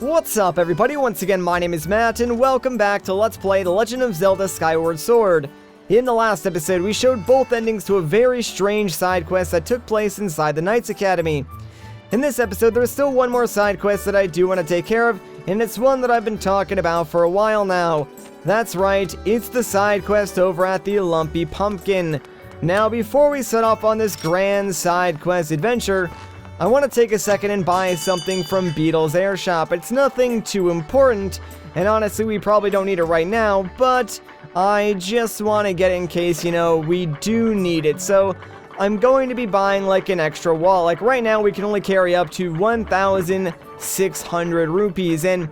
What's up everybody, once again my name is Matt and welcome back to Let's Play The Legend of Zelda Skyward Sword. In the last episode we showed both endings to a very strange side quest that took place inside the Knights Academy. In this episode there's still one more side quest that I do want to take care of, and it's one that I've been talking about for a while now. That's right, it's the side quest over at the Lumpy Pumpkin. Now before we set off on this grand side quest adventure, I want to take a second and buy something from Beetle's Air Shop. It's nothing too important, and honestly we probably don't need it right now, but I just want to get it in case, we do need it. So I'm going to be buying like an extra wallet. Like right now we can only carry up to 1,600 rupees, and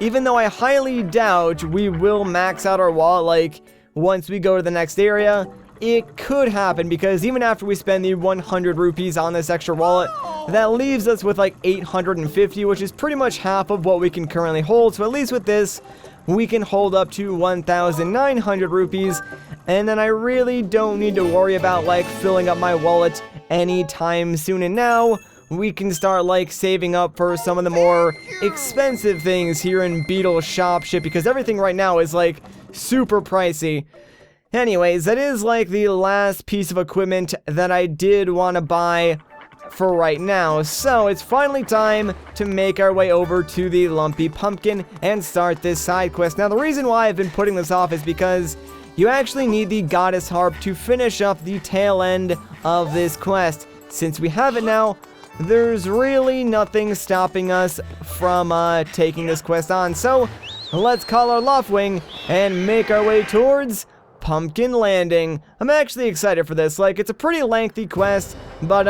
even though I highly doubt we will max out our wallet like once we go to the next area, it could happen because even after we spend the 100 rupees on this extra wallet, that leaves us with like 850, which is pretty much half of what we can currently hold. So at least with this, we can hold up to 1,900 rupees, and then I really don't need to worry about like filling up my wallet anytime soon. And now we can start like saving up for some of the more expensive things here in Beetle's shop shit, because everything right now is like super pricey. Anyways, that is like the last piece of equipment that I did want to buy for right now. So it's finally time to make our way over to the Lumpy Pumpkin and start this side quest. Now the reason why I've been putting this off is because you actually need the Goddess Harp to finish up the tail end of this quest. Since we have it now, there's really nothing stopping us from taking this quest on. So let's call our Loftwing and make our way towards Pumpkin Landing. I'm actually excited for this. Like, it's a pretty lengthy quest, but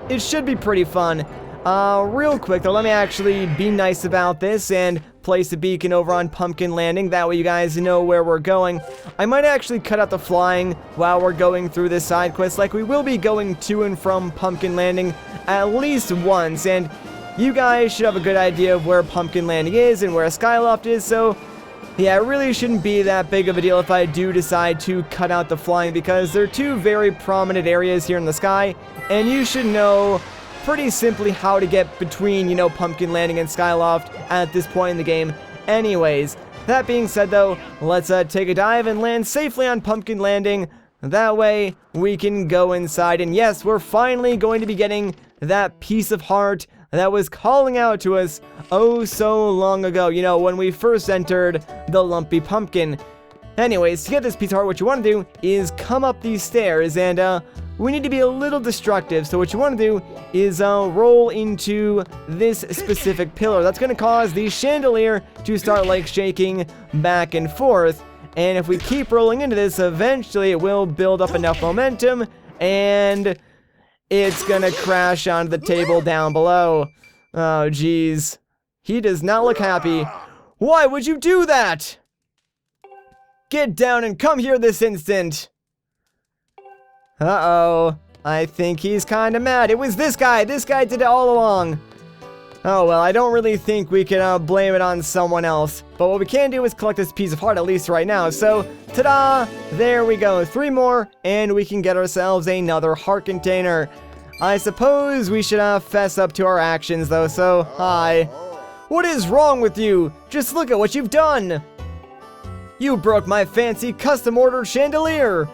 it should be pretty fun. Real quick though, let me actually be nice about this and place a beacon over on Pumpkin Landing. That way you guys know where we're going. I might actually cut out the flying while we're going through this side quest. Like, we will be going to and from Pumpkin Landing at least once, and you guys should have a good idea of where Pumpkin Landing is and where Skyloft is, so yeah, it really shouldn't be that big of a deal if I do decide to cut out the flying, because they're two very prominent areas here in the sky, and you should know pretty simply how to get between, Pumpkin Landing and Skyloft at this point in the game. Anyways, that being said though, let's take a dive and land safely on Pumpkin Landing. That way, we can go inside, and yes, we're finally going to be getting that piece of heart that was calling out to us oh so long ago, when we first entered the Lumpy Pumpkin. Anyways, to get this piece of heart, what you want to do is come up these stairs, and we need to be a little destructive. So what you want to do is roll into this specific pillar. That's going to cause the chandelier to start like shaking back and forth, and if we keep rolling into this, eventually it will build up enough momentum and it's gonna crash onto the table down below. Oh, jeez. He does not look happy. Why would you do that? Get down and come here this instant. Uh-oh. I think he's kinda mad. It was this guy. This guy did it all along. Oh, well, I don't really think we can blame it on someone else. But what we can do is collect this piece of heart, at least right now. So, ta-da! There we go. 3 more, and we can get ourselves another heart container. I suppose we should fess up to our actions, though, so, hi. What is wrong with you? Just look at what you've done! You broke my fancy custom-ordered chandelier!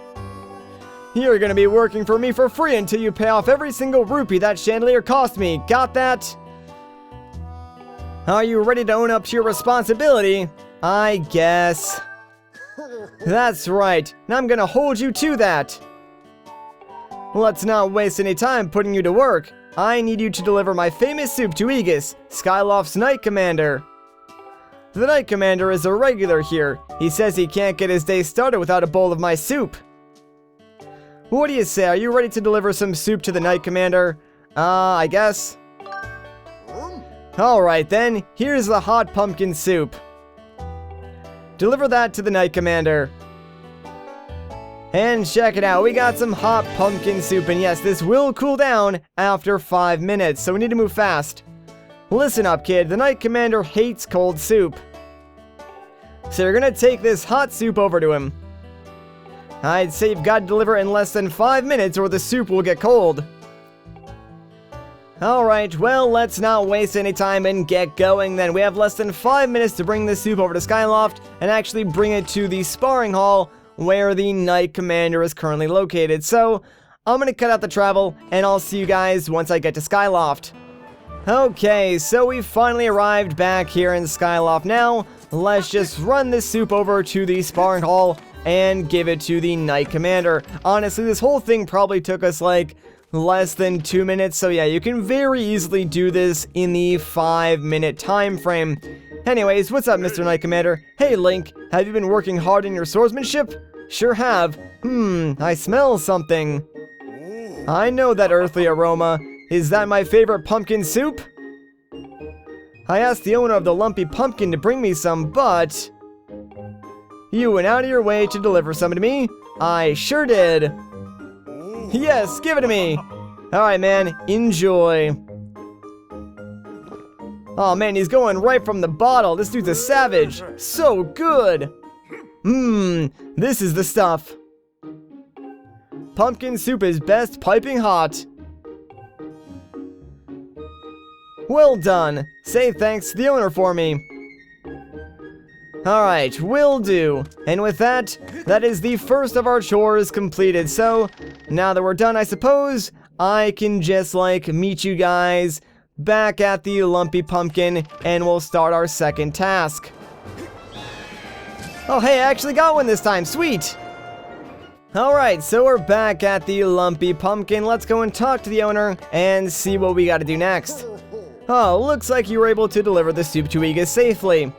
You're gonna be working for me for free until you pay off every single rupee that chandelier cost me. Got that? Are you ready to own up to your responsibility? I guess. That's right. Now I'm gonna hold you to that. Let's not waste any time putting you to work. I need you to deliver my famous soup to Aegis, Skyloft's Knight Commander. The Knight Commander is a regular here. He says he can't get his day started without a bowl of my soup. What do you say? Are you ready to deliver some soup to the Knight Commander? I guess. Alright then, here's the hot pumpkin soup. Deliver that to the Knight Commander. And check it out, we got some hot pumpkin soup, and yes, this will cool down after 5 minutes, so we need to move fast. Listen up, kid, the Knight Commander hates cold soup. So you're gonna take this hot soup over to him. I'd say you've got to deliver in less than 5 minutes or the soup will get cold. Alright, well, let's not waste any time and get going then. We have less than 5 minutes to bring this soup over to Skyloft and actually bring it to the sparring hall where the Knight Commander is currently located. So, I'm gonna cut out the travel, and I'll see you guys once I get to Skyloft. Okay, so we finally arrived back here in Skyloft. Now, let's just run this soup over to the sparring hall and give it to the Knight Commander. Honestly, this whole thing probably took us like less than 2 minutes, so yeah, you can very easily do this in the 5-minute time frame. Anyways, what's up, Mr. Knight Commander? Hey, Link, have you been working hard in your swordsmanship? Sure have. I smell something. I know that earthly aroma. Is that my favorite pumpkin soup? I asked the owner of the Lumpy Pumpkin to bring me some, but you went out of your way to deliver some to me? I sure did. Yes, give it to me. Alright, man, enjoy. Oh man, he's going right from the bottle. This dude's a savage. So good. This is the stuff. Pumpkin soup is best piping hot. Well done. Say thanks to the owner for me. Alright, will do. And with that, that is the first of our chores completed. So, now that we're done, I suppose, I can just, like, meet you guys back at the Lumpy Pumpkin, and we'll start our second task. Oh, hey, I actually got one this time. Sweet! Alright, so we're back at the Lumpy Pumpkin. Let's go and talk to the owner and see what we gotta do next. Oh, looks like you were able to deliver the soup to Iga safely.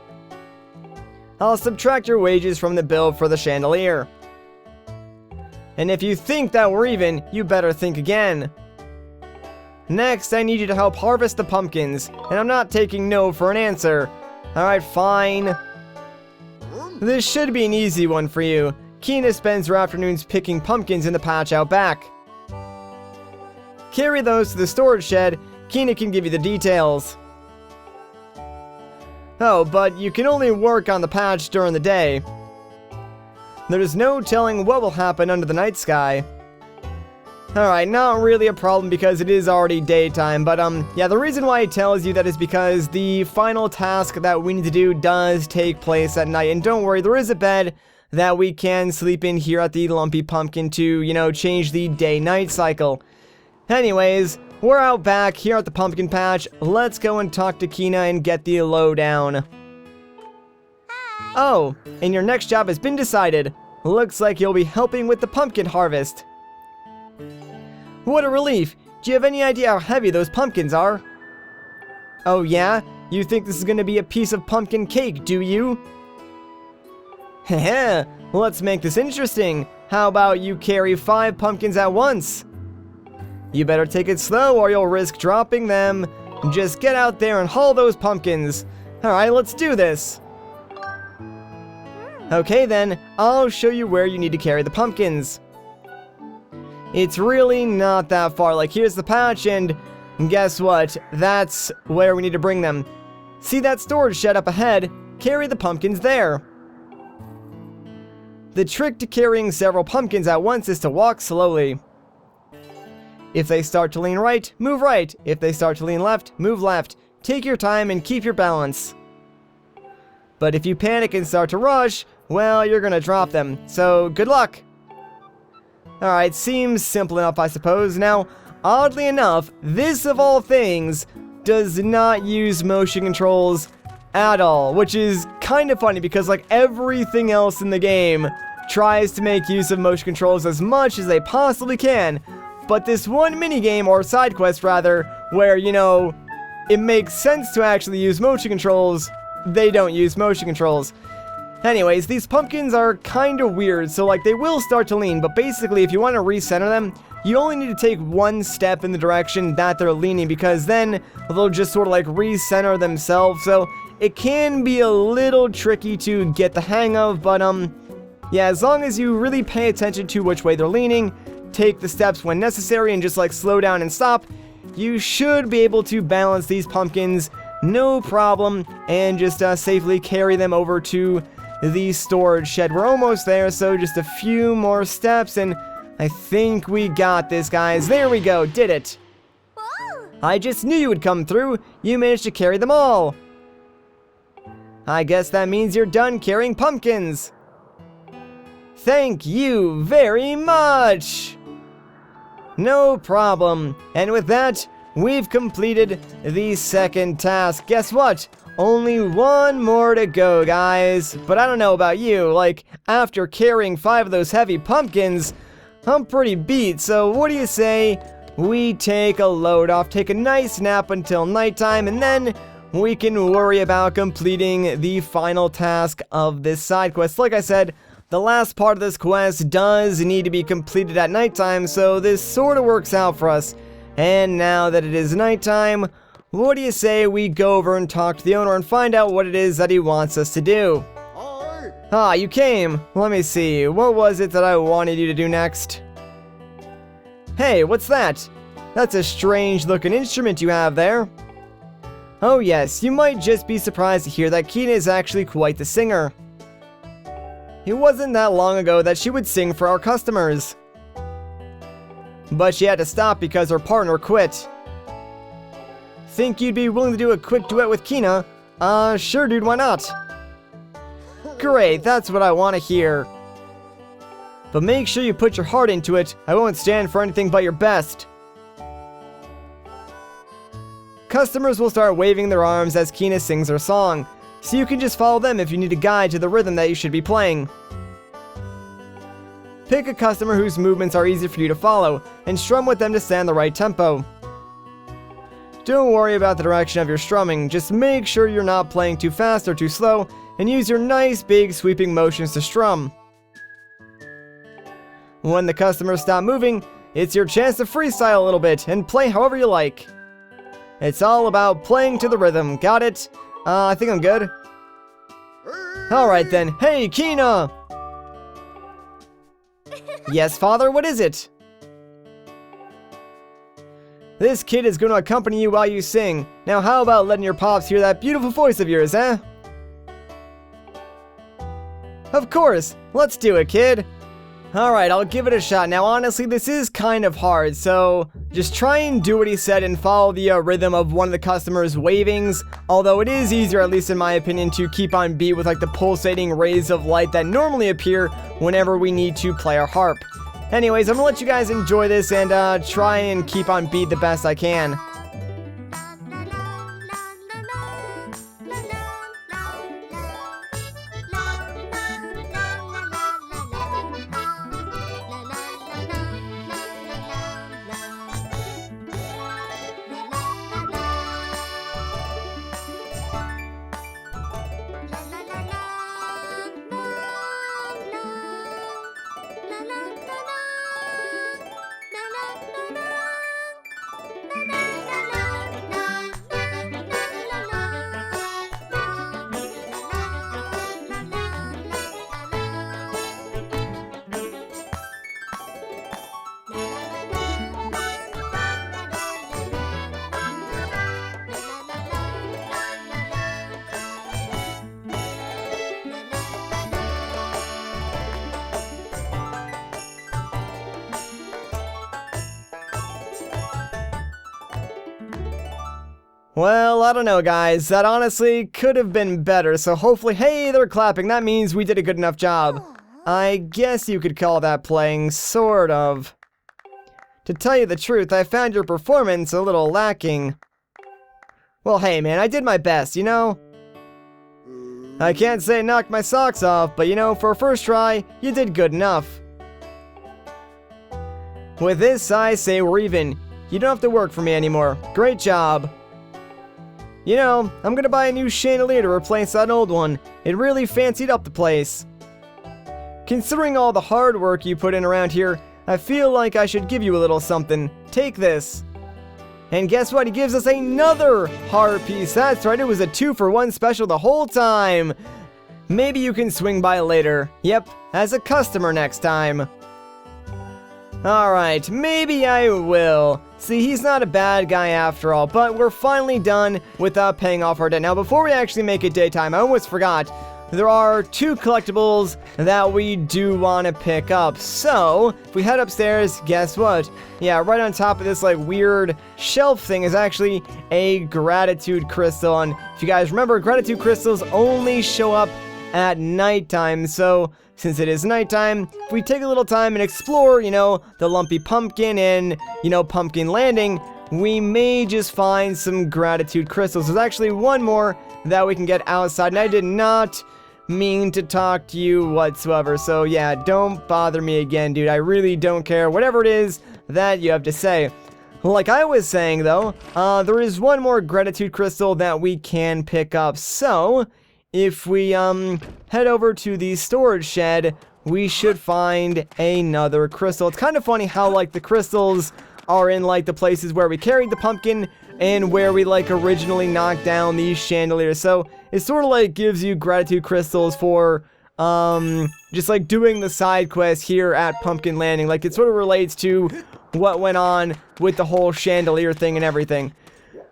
I'll subtract your wages from the bill for the chandelier. And if you think that we're even, you better think again. Next, I need you to help harvest the pumpkins, and I'm not taking no for an answer. Alright, fine. This should be an easy one for you. Kina spends her afternoons picking pumpkins in the patch out back. Carry those to the storage shed. Kina can give you the details. Oh, but you can only work on the patch during the day. There's no telling what will happen under the night sky. Alright, not really a problem because it is already daytime, but yeah, the reason why it tells you that is because the final task that we need to do does take place at night. And don't worry, there is a bed that we can sleep in here at the Lumpy Pumpkin to, you know, change the day-night cycle. Anyways, we're out back here at the pumpkin patch. Let's go and talk to Kina and get the lowdown. Hi. Oh, and your next job has been decided. Looks like you'll be helping with the pumpkin harvest. What a relief. Do you have any idea how heavy those pumpkins are? Oh yeah? You think this is gonna be a piece of pumpkin cake, do you? Heh, let's make this interesting. How about you carry 5 pumpkins at once? You better take it slow or you'll risk dropping them. Just get out there and haul those pumpkins. Alright, let's do this. Okay then, I'll show you where you need to carry the pumpkins. It's really not that far. Like, here's the patch, and guess what? That's where we need to bring them. See that storage shed up ahead? Carry the pumpkins there. The trick to carrying several pumpkins at once is to walk slowly. If they start to lean right, move right. If they start to lean left, move left. Take your time and keep your balance. But if you panic and start to rush, well, you're gonna drop them. So, good luck! Alright, seems simple enough, I suppose. Now, oddly enough, this of all things does not use motion controls at all, which is kind of funny because, like, everything else in the game tries to make use of motion controls as much as they possibly can. But this one minigame, or side quest rather, where, you know, it makes sense to actually use motion controls, they don't use motion controls. Anyways, these pumpkins are kind of weird, so like they will start to lean, but basically if you want to recenter them, you only need to take one step in the direction that they're leaning, because then they'll just sort of like recenter themselves, so it can be a little tricky to get the hang of, but yeah, as long as you really pay attention to which way they're leaning, take the steps when necessary, and just like slow down and stop, you should be able to balance these pumpkins no problem, and just safely carry them over to the storage shed. We're almost there, so just a few more steps, and I think we got this, guys. There we go, did it. Whoa. I just knew you would come through. You managed to carry them all. I guess that means you're done carrying pumpkins. Thank you very much. No problem. And with that, we've completed the second task. Guess what? Only one more to go, guys. But I don't know about you, like, after carrying 5 of those heavy pumpkins, I'm pretty beat. So what do you say we take a load off, take a nice nap until nighttime, and then we can worry about completing the final task of this side quest. Like I said, the last part of this quest does need to be completed at nighttime, so this sort of works out for us. And now that it is nighttime, what do you say we go over and talk to the owner and find out what it is that he wants us to do? Ah, you came. Let me see. What was it that I wanted you to do next? Hey, what's that? That's a strange looking instrument you have there. Oh yes, you might just be surprised to hear that Kina is actually quite the singer. It wasn't that long ago that she would sing for our customers. But she had to stop because her partner quit. Think you'd be willing to do a quick duet with Kina? Sure dude, why not? Great, that's what I want to hear. But make sure you put your heart into it. I won't stand for anything but your best. Customers will start waving their arms as Kina sings her song, so you can just follow them if you need a guide to the rhythm that you should be playing. Pick a customer whose movements are easy for you to follow, and strum with them to stay on the right tempo. Don't worry about the direction of your strumming, just make sure you're not playing too fast or too slow, and use your nice big sweeping motions to strum. When the customers stop moving, it's your chance to freestyle a little bit and play however you like. It's all about playing to the rhythm, got it? I think I'm good. Alright then, hey Kina! Yes, father, what is it? This kid is going to accompany you while you sing. Now how about letting your pops hear that beautiful voice of yours, eh? Of course, let's do it, kid. Alright, I'll give it a shot. Now honestly, this is kind of hard, so just try and do what he said and follow the rhythm of one of the customers' wavings. Although it is easier, at least in my opinion, to keep on beat with like the pulsating rays of light that normally appear whenever we need to play our harp. Anyways, I'm gonna let you guys enjoy this and try and keep on beat the best I can. Well, I don't know, guys. That honestly could have been better, so hopefully... Hey, they're clapping. That means we did a good enough job. I guess you could call that playing, sort of. To tell you the truth, I found your performance a little lacking. Well, hey, man, I did my best, you know? I can't say I knocked my socks off, but you know, for a first try, you did good enough. With this, I say we're even. You don't have to work for me anymore. Great job. You know, I'm gonna buy a new chandelier to replace that old one. It really fancied up the place. Considering all the hard work you put in around here, I feel like I should give you a little something. Take this. And guess what? He gives us another heart piece. That's right, it was a 2-for-1 special the whole time. Maybe you can swing by later. Yep, as a customer next time. Alright, maybe I will. See, he's not a bad guy after all, but we're finally done with paying off our debt. Now, before we actually make it daytime, I almost forgot. there are 2 collectibles that we do want to pick up. So, if we head upstairs, guess what? Yeah, right on top of this, like, weird shelf thing is actually a gratitude crystal. And if you guys remember, gratitude crystals only show up at nighttime. So, since it is nighttime, if we take a little time and explore, you know, the Lumpy Pumpkin and, you know, Pumpkin Landing, we may just find some gratitude crystals. There's actually one more that we can get outside, and I did not mean to talk to you whatsoever. So yeah, don't bother me again, dude. I really don't care whatever it is that you have to say. Like I was saying, though, there is one more gratitude crystal that we can pick up. So if we head over to the storage shed, we should find another crystal. It's kind of funny how, like, the crystals are in, like, the places where we carried the pumpkin and where we, like, originally knocked down these chandeliers. So it sort of, like, gives you gratitude crystals for just, like, doing the side quest here at Pumpkin Landing. Like, it sort of relates to what went on with the whole chandelier thing and everything.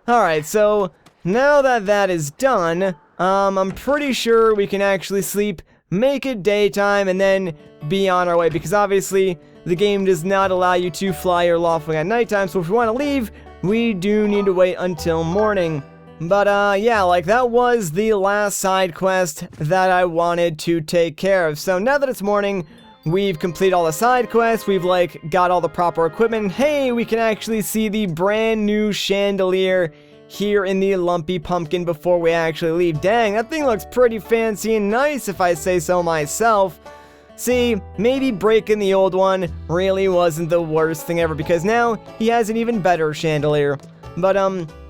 Alright, so now that that is done, I'm pretty sure we can actually sleep, make it daytime, and then be on our way, because obviously the game does not allow you to fly or lawfully at nighttime. So if we want to leave, we do need to wait until morning. But yeah, like, that was the last side quest that I wanted to take care of. So now that it's morning, we've completed all the side quests, we've, like, got all the proper equipment. Hey, we can actually see the brand new chandelier here in the Lumpy Pumpkin before we actually leave. Dang, that thing looks pretty fancy and nice, if I say so myself. See, maybe breaking the old one really wasn't the worst thing ever, because now he has an even better chandelier. But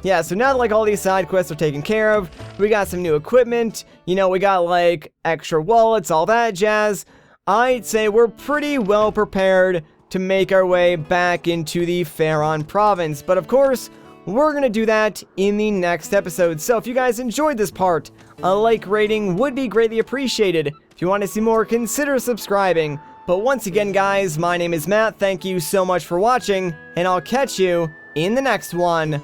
yeah, so now that, like, all these side quests are taken care of, we got some new equipment, you know, we got, like, extra wallets, all that jazz. I'd say we're pretty well prepared to make our way back into the Faron province. But of course, we're gonna do that in the next episode. So if you guys enjoyed this part, a like rating would be greatly appreciated. If you want to see more, consider subscribing. But once again, guys, my name is Matt. Thank you so much for watching, and I'll catch you in the next one.